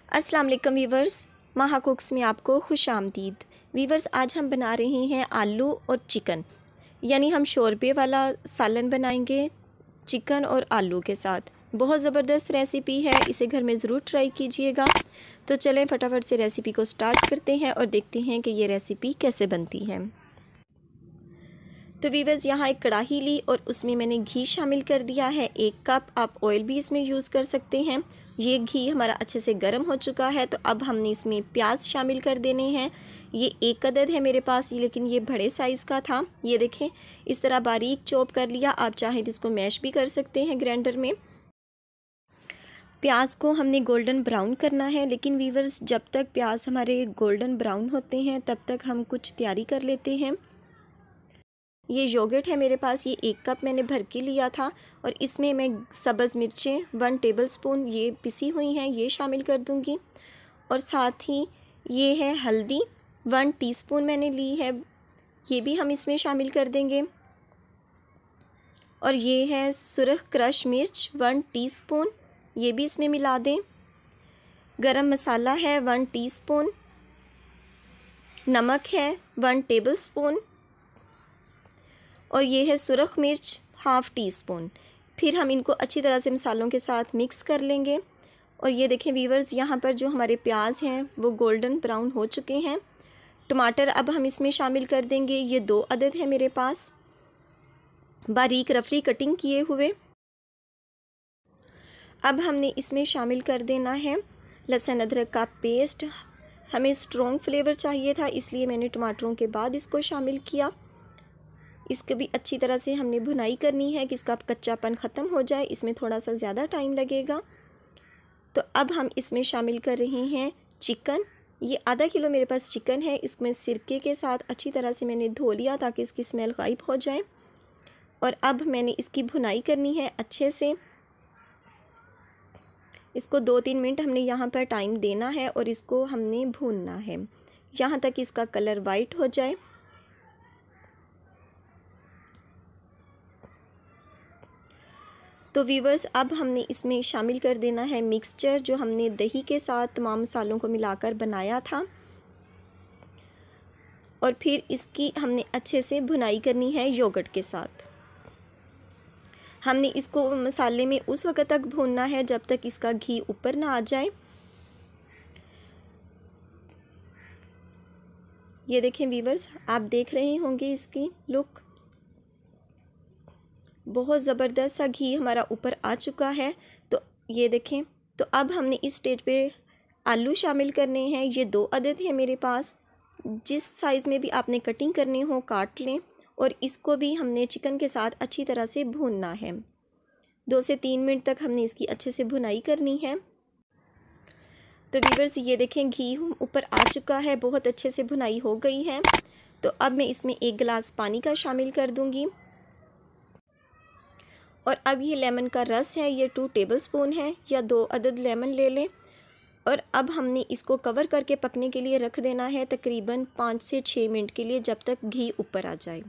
अस्सलाम वालेकुम वीवर्स, माहा कुक्स में आपको खुश आमदीद। वीवर्स, आज हम बना रहे हैं आलू और चिकन, यानी हम शोरबे वाला सालन बनाएंगे चिकन और आलू के साथ। बहुत ज़बरदस्त रेसिपी है, इसे घर में ज़रूर ट्राई कीजिएगा। तो चलें फटाफट से रेसिपी को स्टार्ट करते हैं और देखते हैं कि ये रेसिपी कैसे बनती है। तो वीवर्स, यहाँ एक कढ़ाई ली और उसमें मैंने घी शामिल कर दिया है। 1 कप, आप ऑयल भी इसमें यूज़ कर सकते हैं। ये घी हमारा अच्छे से गर्म हो चुका है, तो अब हमने इसमें प्याज शामिल कर देने हैं। ये 1 अदद है मेरे पास, लेकिन ये बड़े साइज़ का था। ये देखें, इस तरह बारीक चॉप कर लिया। आप चाहें तो इसको मैश भी कर सकते हैं ग्राइंडर में। प्याज को हमने गोल्डन ब्राउन करना है, लेकिन वीवर्स, जब तक प्याज हमारे गोल्डन ब्राउन होते हैं तब तक हम कुछ तैयारी कर लेते हैं। ये योगर्ट है मेरे पास, ये 1 कप मैंने भर के लिया था और इसमें मैं सब्ज़ मिर्चें 1 टेबलस्पून ये पिसी हुई हैं ये शामिल कर दूंगी। और साथ ही ये है हल्दी 1 टीस्पून मैंने ली है, ये भी हम इसमें शामिल कर देंगे। और ये है सुरख क्रश मिर्च 1 टीस्पून, ये भी इसमें मिला दें। गरम मसाला है 1 टीस्पून, नमक है 1 टेबलस्पून और ये है सुरख मिर्च 1/2 टीस्पून। फिर हम इनको अच्छी तरह से मसालों के साथ मिक्स कर लेंगे। और ये देखें वीवर्स, यहाँ पर जो हमारे प्याज हैं वो गोल्डन ब्राउन हो चुके हैं। टमाटर अब हम इसमें शामिल कर देंगे, ये 2 अदद है मेरे पास, बारीक रफली कटिंग किए हुए। अब हमने इसमें शामिल कर देना है लहसुन अदरक का पेस्ट। हमें स्ट्रॉन्ग फ्लेवर चाहिए था, इसलिए मैंने टमाटरों के बाद इसको शामिल किया। इसको भी अच्छी तरह से हमने भुनाई करनी है कि इसका कच्चापन ख़त्म हो जाए, इसमें थोड़ा सा ज़्यादा टाइम लगेगा। तो अब हम इसमें शामिल कर रहे हैं चिकन। ये आधा किलो मेरे पास चिकन है, इसमें सिरके के साथ अच्छी तरह से मैंने धो लिया ताकि इसकी स्मेल गायब हो जाए। और अब मैंने इसकी भुनाई करनी है अच्छे से। इसको 2-3 मिनट हमने यहाँ पर टाइम देना है और इसको हमने भूनना है यहाँ तक इसका कलर वाइट हो जाए। तो वीवर्स, अब हमने इसमें शामिल कर देना है मिक्सचर जो हमने दही के साथ तमाम मसालों को मिलाकर बनाया था। और फिर इसकी हमने अच्छे से भुनाई करनी है योगर्ट के साथ। हमने इसको मसाले में उस वक्त तक भूनना है जब तक इसका घी ऊपर ना आ जाए। ये देखें वीवर्स, आप देख रहे होंगे इसकी लुक, बहुत ज़बरदस्त सा घी हमारा ऊपर आ चुका है। तो ये देखें, तो अब हमने इस स्टेज पे आलू शामिल करने हैं। ये 2 अदद है मेरे पास, जिस साइज़ में भी आपने कटिंग करनी हो काट लें। और इसको भी हमने चिकन के साथ अच्छी तरह से भूनना है। 2 से 3 मिनट तक हमने इसकी अच्छे से भुनाई करनी है। तो वीवर्स, ये देखें घी ऊपर आ चुका है, बहुत अच्छे से भुनाई हो गई है। तो अब मैं इसमें 1 गिलास पानी का शामिल कर दूँगी। और अब ये लेमन का रस है, ये 2 टेबलस्पून है, या 2 अदद लेमन ले लें। और अब हमने इसको कवर करके पकने के लिए रख देना है तकरीबन 5 से 6 मिनट के लिए, जब तक घी ऊपर आ जाए।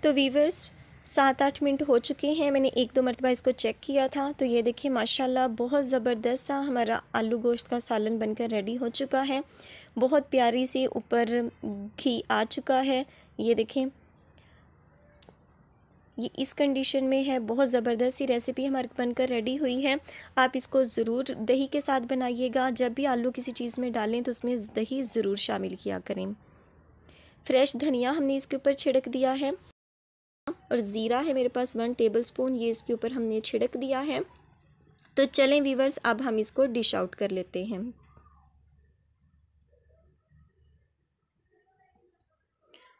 तो वीवर्स, 7-8 मिनट हो चुके हैं। मैंने 1-2 मरतबा इसको चेक किया था। तो ये देखिए माशाल्लाह बहुत ज़बरदस्त था, हमारा आलू गोश्त का सालन बनकर रेडी हो चुका है। बहुत प्यारी सी ऊपर घी आ चुका है। ये देखें, ये इस कंडीशन में है। बहुत ज़बरदस्त सी रेसिपी हमारे बनकर रेडी हुई है। आप इसको ज़रूर दही के साथ बनाइएगा। जब भी आलू किसी चीज़ में डालें तो उसमें दही ज़रूर शामिल किया करें। फ्रेश धनिया हमने इसके ऊपर छिड़क दिया है। और ज़ीरा है मेरे पास 1 टेबलस्पून, ये इसके ऊपर हमने छिड़क दिया है। तो चलें वीवर्स, अब हम इसको डिश आउट कर लेते हैं।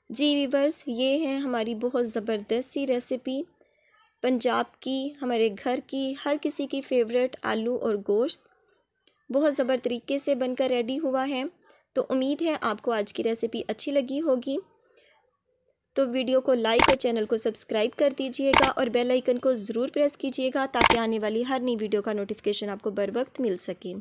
जी वीवर्स, ये है हमारी बहुत ज़बरदस्त सी रेसिपी, पंजाब की, हमारे घर की, हर किसी की फेवरेट आलू और गोश्त बहुत ज़बर तरीके से बनकर रेडी हुआ है। तो उम्मीद है आपको आज की रेसिपी अच्छी लगी होगी। तो वीडियो को लाइक और चैनल को सब्सक्राइब कर दीजिएगा और बेल आइकन को ज़रूर प्रेस कीजिएगा ताकि आने वाली हर नई वीडियो का नोटिफिकेशन आपको बर वक्त मिल सके।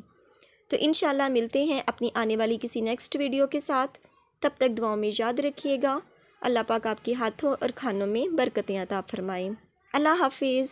तो इंशाल्लाह मिलते हैं अपनी आने वाली किसी नेक्स्ट वीडियो के साथ। तब तक दुआओं में याद रखिएगा। अल्लाह पाक आपके हाथों और खानों में बरकतें अता फरमाए। अल्लाह हाफिज़।